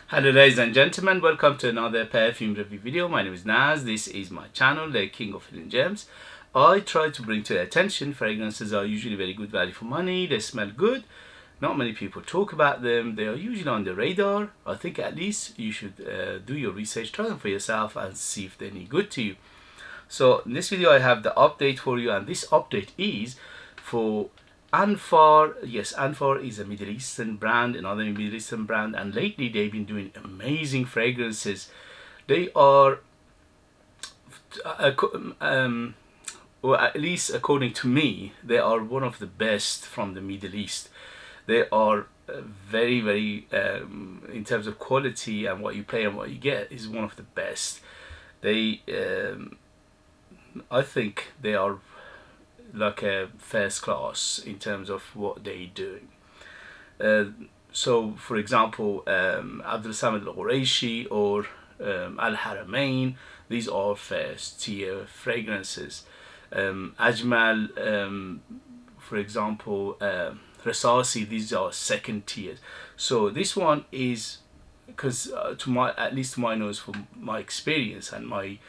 Hello ladies and gentlemen, welcome to another perfume review video. My name is Naz, this is my channel, the King of Hidden Gems. I try to bring to your attention fragrances are usually very good value for money, they smell good, not many people talk about them, they are usually on the radar. I think at least you should do your research, try them for yourself and see if they're any good to you. So in this video I have the update for you, and this update is for Anfar. Yes, Anfar is a Middle Eastern brand, another Middle Eastern brand, and lately they've been doing amazing fragrances. They are, or at least according to me, they are one of the best from the Middle East. They are very, in terms of quality and what you pay and what you get, is one of the best. They, I think they are like a first class in terms of what they doing. So for example, Abdul Samad al-Quraishi or Al-Haramain, these are first tier fragrances. Ajmal, for example, Rasasi, these are second tiers. So this one is, because to my, at least to my nose, from my experience and my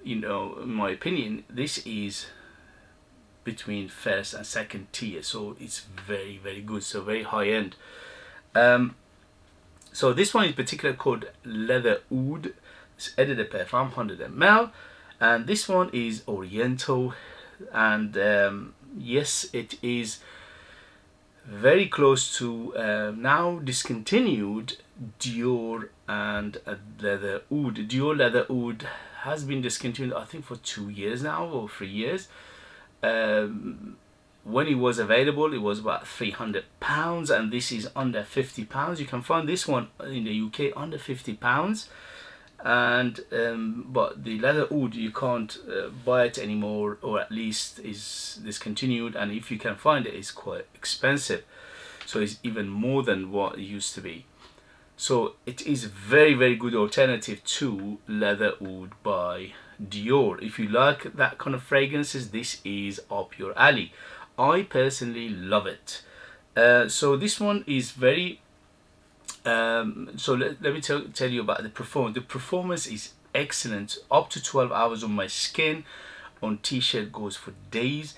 in my opinion, this is between first and second tier, so it's very good, so very high end. So this one is particularly called Leatherwood. It's edited Perfume 100 ml, and this one is Oriental, and yes, it is very close to now discontinued Dior and Leatherwood. Dior Leatherwood has been discontinued, I think, for 2 years now or 3 years. When it was available, it was about £300, and this is under £50. You can find this one in the UK under £50, and but the Leatherwood you can't buy it anymore, or at least is discontinued, and if you can find it, it's quite expensive, so it's even more than what it used to be. So it is very good alternative to Leatherwood by Dior. If you like that kind of fragrances, this is up your alley. I personally love it. So this one is very so let me tell you about the performance. The performance is excellent, up to 12 hours on my skin. On t-shirt goes for days.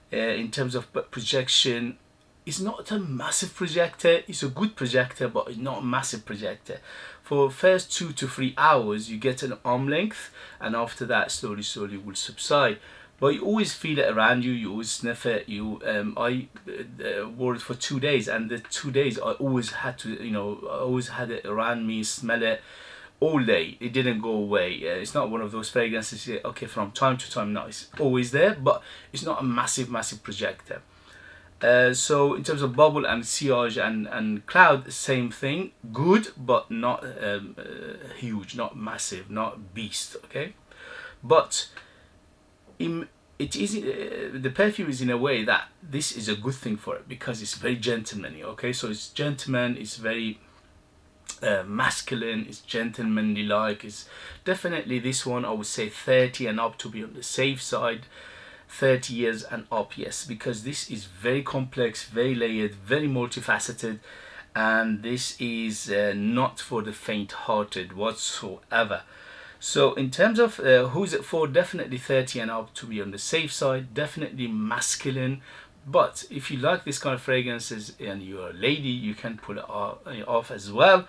In terms of projection, it's not a massive projector, it's a good projector, but it's not a massive projector. For first 2 to 3 hours you get an arm length, and after that slowly will subside, but you always feel it around you, you always sniff it. I wore it for 2 days, and the 2 days I always had to, I always had it around me, smell it all day. It didn't go away. It's not one of those fragrances, okay, from time to time. No, it's always there, but it's not a massive projector. So in terms of bubble and sillage and cloud, same thing, good, but not huge, not massive, not beast, okay. But it is the perfume is in a way that this is a good thing for it, because it's very gentlemanly, okay. So it's gentleman, it's very masculine, it's gentlemanly like. It's definitely, this one I would say 30 and up to be on the safe side. 30 years and up, yes, because this is very complex, very layered, very multifaceted, and this is not for the faint-hearted whatsoever. So in terms of who's it for, definitely 30 and up to be on the safe side, definitely masculine. But if you like this kind of fragrances and you're a lady, you can pull it off as well.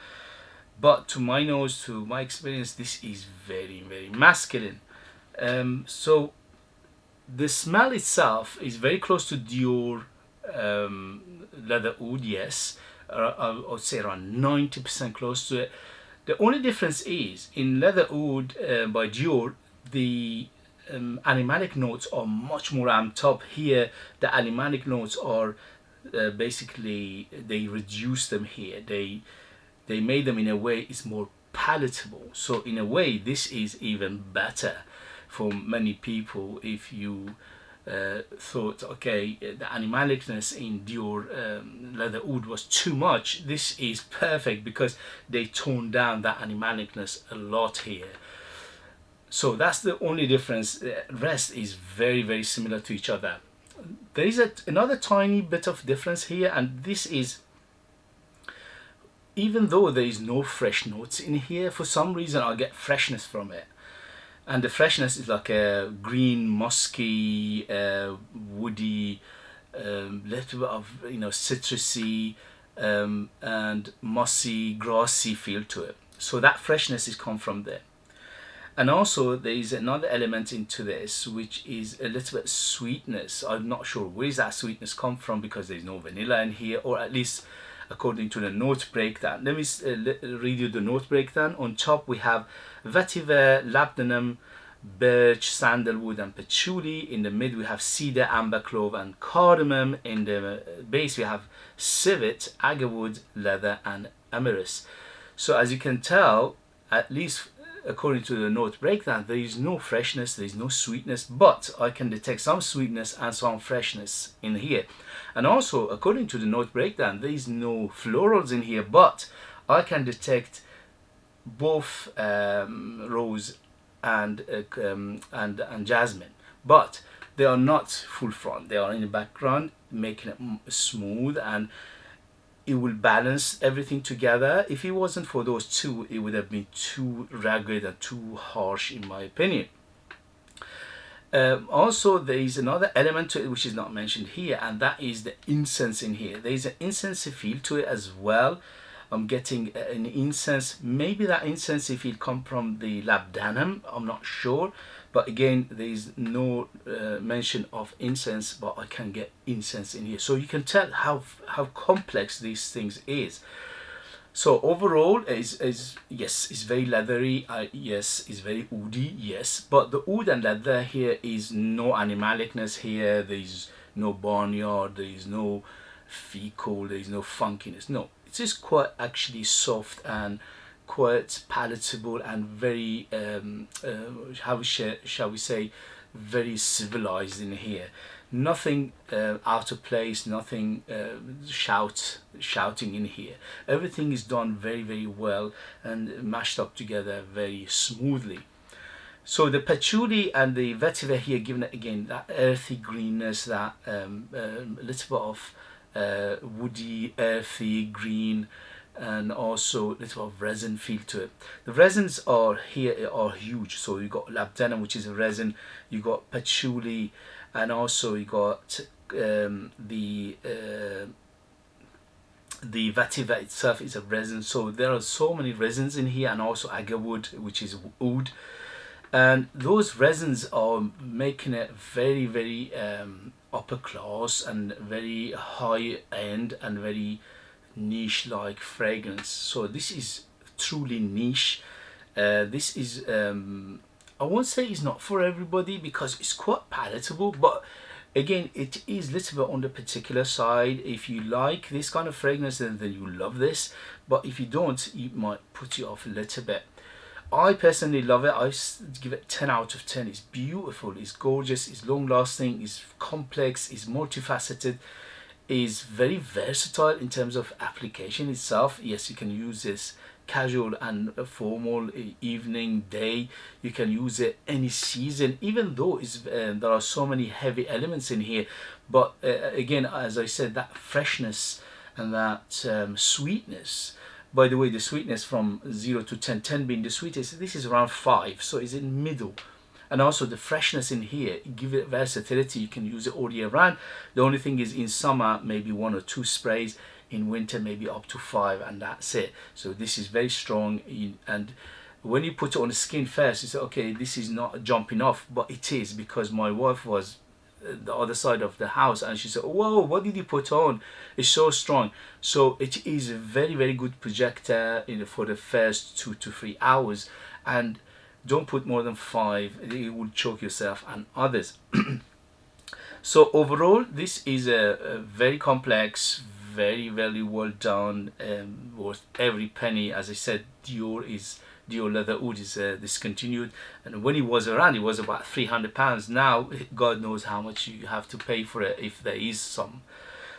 But to my nose, to my experience, this is very masculine. So the smell itself is very close to Dior Leatherwood, yes. I would say around 90% close to it. The only difference is in Leatherwood by Dior, the animalic notes are much more amped up. Here, the animalic notes are basically, they reduce them here. They made them in a way it's more palatable. So in a way, this is even better for many people. If you thought, okay, the animalicness in Dior Leatherwood was too much, this is perfect because they toned down that animalicness a lot here. So that's the only difference. The rest is very similar to each other. There is another tiny bit of difference here, and this is even though there is no fresh notes in here, for some reason I get freshness from it. And the freshness is like a green, musky, woody, little bit of, you know, citrusy, and mossy, grassy feel to it. So that freshness is come from there. And also there is another element into this, which is a little bit sweetness. I'm not sure where does that sweetness come from, because there's no vanilla in here, or at least according to the note breakdown. Let me read you the note breakdown. On top we have vetiver, labdanum, birch, sandalwood and patchouli. In the mid we have cedar, amber, clove and cardamom. In the base we have civet, agarwood, leather and amyris. So as you can tell, at least according to the note breakdown, there is no freshness, there is no sweetness, but I can detect some sweetness and some freshness in here. And also according to the note breakdown, there is no florals in here, but I can detect both rose and jasmine, but they are not full front, they are in the background, making it smooth, and it will balance everything together. If it wasn't for those two, it would have been too ragged and too harsh in my opinion. Also there is another element to it which is not mentioned here, and that is the incense in here. There is an incense feel to it as well. I'm getting an incense, maybe that incense feel come from the labdanum, I'm not sure, but again there is no mention of incense, but I can get incense in here, so you can tell how complex these things is. So overall is yes, it's very leathery, yes, it's very oody, yes, but the oud and leather here is no animalicness here, there is no barnyard, there is no fecal, there is no funkiness, no, it's just quite actually soft and quite palatable and very how shall we say, very civilized in here. Nothing out of place, nothing shouting in here. Everything is done very well and mashed up together very smoothly. So the patchouli and the vetiver here giving it again that earthy greenness, that little bit of woody earthy green, and also a little of resin feel to it. The resins are here are huge. So you got labdanum, which is a resin, you got patchouli, and also you got the vetiver itself is a resin. So there are so many resins in here, and also agarwood, which is oud, and those resins are making it very upper class and very high end and very niche like fragrance. So this is truly niche. This is I won't say it's not for everybody, because it's quite palatable, but again it is a little bit on the particular side. If you like this kind of fragrance, then you love this, but if you don't, it might put you off a little bit. I personally love it. I give it 10 out of 10. It's beautiful, it's gorgeous, it's long lasting, it's complex, it's multifaceted, is very versatile in terms of application itself. Yes, you can use this casual and formal, evening, day. You can use it any season, even though it's, there are so many heavy elements in here. But again, as I said, that freshness and that sweetness. By the way, the sweetness from 0 to 10, 10 being the sweetest, this is around 5, so it's in middle. And also the freshness in here, give it versatility, you can use it all year round. The only thing is in summer maybe 1 or 2 sprays, in winter maybe up to 5, and that's it. So this is very strong, and when you put it on the skin first, you say, okay, this is not jumping off, but it is, because my wife was the other side of the house and she said, whoa, what did you put on? It's so strong. So it is a very good projector, you know, for the first 2 to 3 hours, and don't put more than 5, it will choke yourself and others. So overall, this is a very complex, very well done, worth every penny. As I said, Dior Leatherwood is discontinued, and when it was around, it was about £300. Now God knows how much you have to pay for it, if there is some.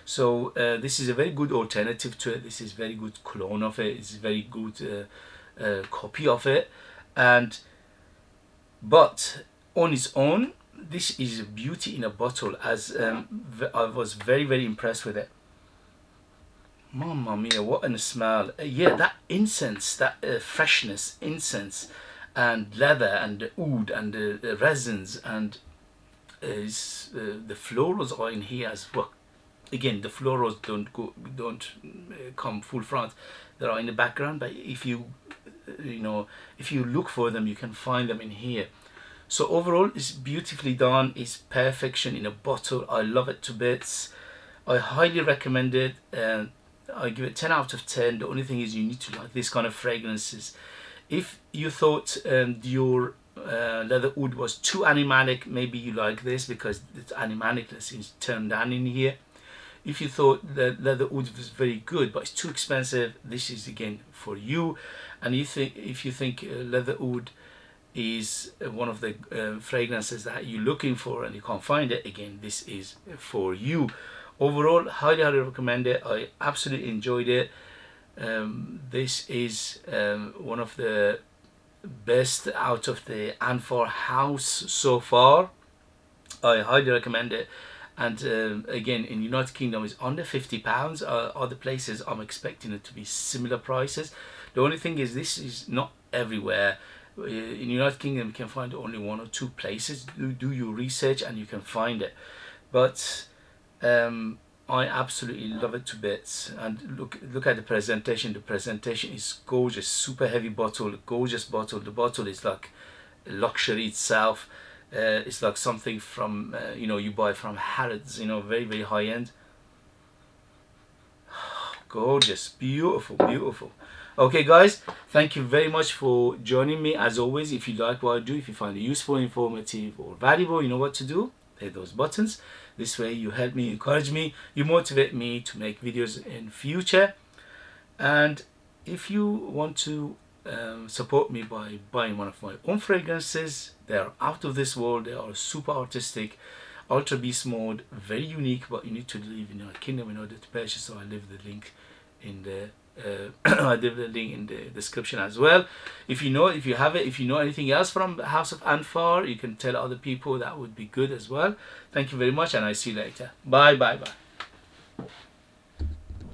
So this is a very good alternative to it. This is very good clone of it. It's a very good copy of it, and but on its own, this is a beauty in a bottle. As I was very impressed with it. Mamma mia, what a smell. Yeah, that incense, that freshness, incense and leather and the oud and the resins and the florals are in here as well. Again, the florals don't come full front. They are in the background, but if you if you look for them, you can find them in here. So overall, it's beautifully done. It's perfection in a bottle. I love it to bits. I highly recommend it. I give it 10 out of 10. The only thing is you need to like this kind of fragrances. If you thought Dior Leatherwood was too animalic, maybe you like this because it's animalicness is turned on in here. If you thought that Leatherwood was very good but it's too expensive, this is again for you. And if you think Leatherwood is one of the fragrances that you're looking for and you can't find it, again, this is for you. Overall, highly recommend it. I absolutely enjoyed it. This is one of the best out of the Anfar house so far. I highly recommend it. And again, in United Kingdom is under £50. Other places I'm expecting it to be similar prices. The only thing is this is not everywhere. In United Kingdom you can find only 1 or 2 places. Do your research and you can find it. But I absolutely love it to bits. And look at the presentation. The presentation is gorgeous. Super heavy bottle, gorgeous bottle. The bottle is like luxury itself. It's like something from you buy from Harrods, very high end. Gorgeous, beautiful, beautiful. Okay guys, thank you very much for joining me. As always, if you like what I do, if you find it useful, informative or valuable, you know what to do. Hit those buttons. This way you help me, encourage me, you motivate me to make videos in future. And if you want to support me by buying one of my own fragrances, they are out of this world. They are super artistic, ultra beast mode, very unique, but you need to live in your kingdom in order to purchase. So I leave the link in the I leave the link in the description as well. If you have it, if you know anything else from the House of Anfar, you can tell other people. That would be good as well. Thank you very much, and I see you later. Bye.